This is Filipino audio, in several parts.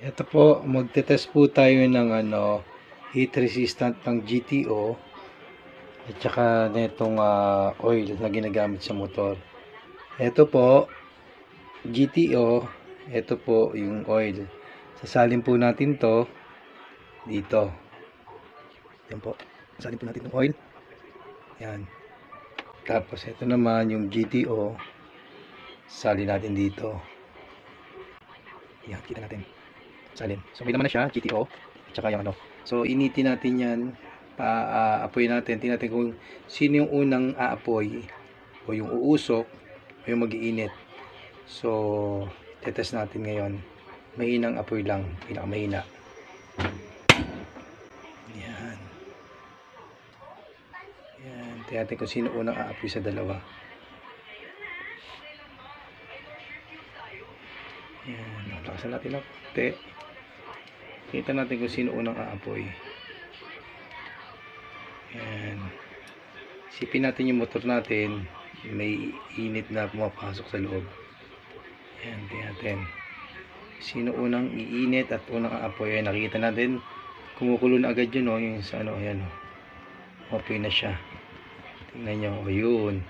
Ito po, magte-test po tayo ng heat resistant ng GTO at saka netong oil na ginagamit sa motor. Ito po, GTO, ito po yung oil. Sasalin po natin to dito. Yan po. Sasalin po natin yung oil. Yan. Tapos ito naman yung GTO. Salin natin dito. Yan, kita natin. Salin. So may naman na siya, GTO, at saka yung So initin natin yan, pa-apoy natin. Tingnan natin kung sino yung unang aapoy, o yung uusok, o yung mag-iinit. So tetest natin ngayon. Mahinang apoy lang, pinakamahina. Yan. Yan. Tingnan natin kung sino unang aapoy sa dalawa. Yan. Lakasan natin ng konti. Kita natin kung sino unang aapoy. Yan. Isipin natin yung motor natin, may init na pumapasok sa loob. Yan, tingnan natin. Sino unang iinit at unang aapoy. Yan, nakikita natin, kumukulo na agad yun, yung sa ayan, umapoy na siya. Tingnan nyo, yun.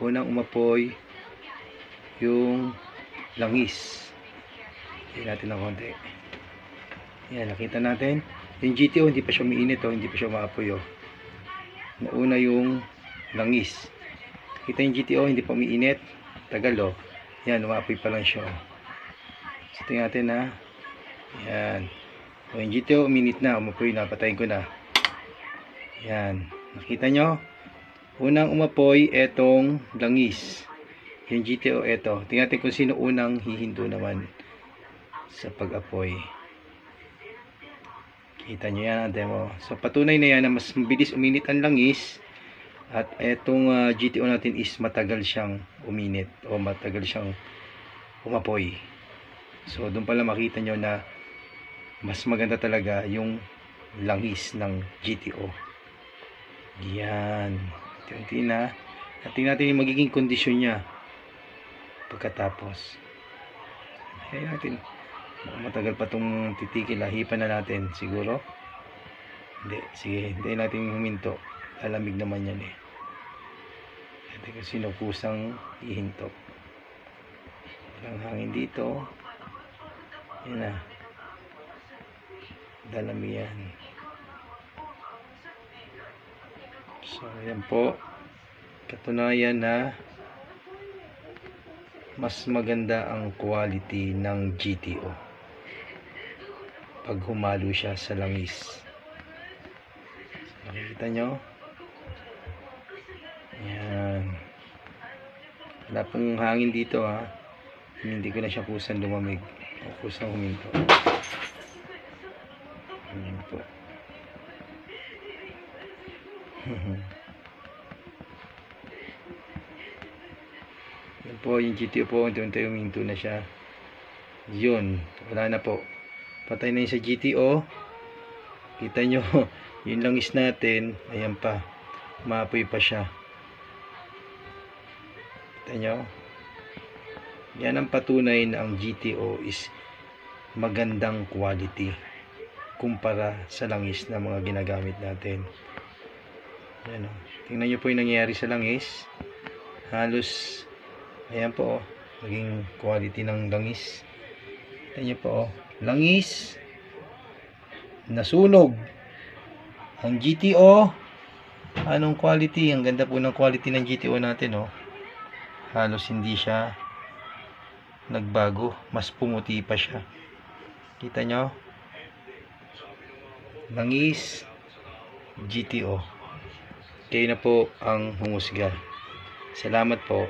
Unang umapoy, yung langis. Tingnan natin ng konti. Yan, nakita natin. Yung GTO, hindi pa siya umiinit, hindi pa siya umaapoy. Nauna yung langis. Kita yung GTO, hindi pa umiinit. Tagal, Yan, umaapoy pa lang siya. So, tingnan natin, Yan. Yung GTO, uminit na, umapoy na, patayin ko na. Yan. Nakita nyo? Unang umapoy, etong langis. Yung GTO, eto. Tingnan natin kung sino unang hihinto naman sa pag-apoy. Kita nyo yan ang demo. So patunay na yan na mas mabilis uminit ang langis. At etong GTO natin is matagal siyang uminit o matagal siyang umapoy. So doon pala makita nyo na mas maganda talaga yung langis ng GTO. Yan. Unti-unti na. At tingnan natin yung magiging kondisyon niya pagkatapos. Ayan natin. Matagal pa itong titikil. Hipan na natin siguro. Hindi. Sige. Hintayin natin huminto. Lalamig naman yan Hindi ko sino kusang ihinto. Walang hangin dito. Yan na. Lalamig yan. So yan po. Katunayan na mas maganda ang quality ng GTO pag humalo siya sa langis. Nakikita nyo? Yan. Wala pong hangin dito Hindi ko na siya kusang lumamig o kusang huminto. Yan po. Yan po yung GTO po. Unti-unti huminto na siya. Yun. Wala na po. Patay na yun sa GTO. Kita nyo, yung langis natin, ayan pa, maapoy pa siya. Kita nyo? Yan ang patunay na ang GTO is magandang quality kumpara sa langis na mga ginagamit natin. Ayan, tingnan nyo po yung nangyayari sa langis. Halos, ayan po, naging quality ng langis. Kita nyo po, langis nasunog. Ang GTO, anong quality? Ang ganda po ng quality ng GTO natin, halos hindi siya nagbago, mas pumuti pa siya. Kita nyo? Langis GTO. Kayo na po ang humusga. Salamat po.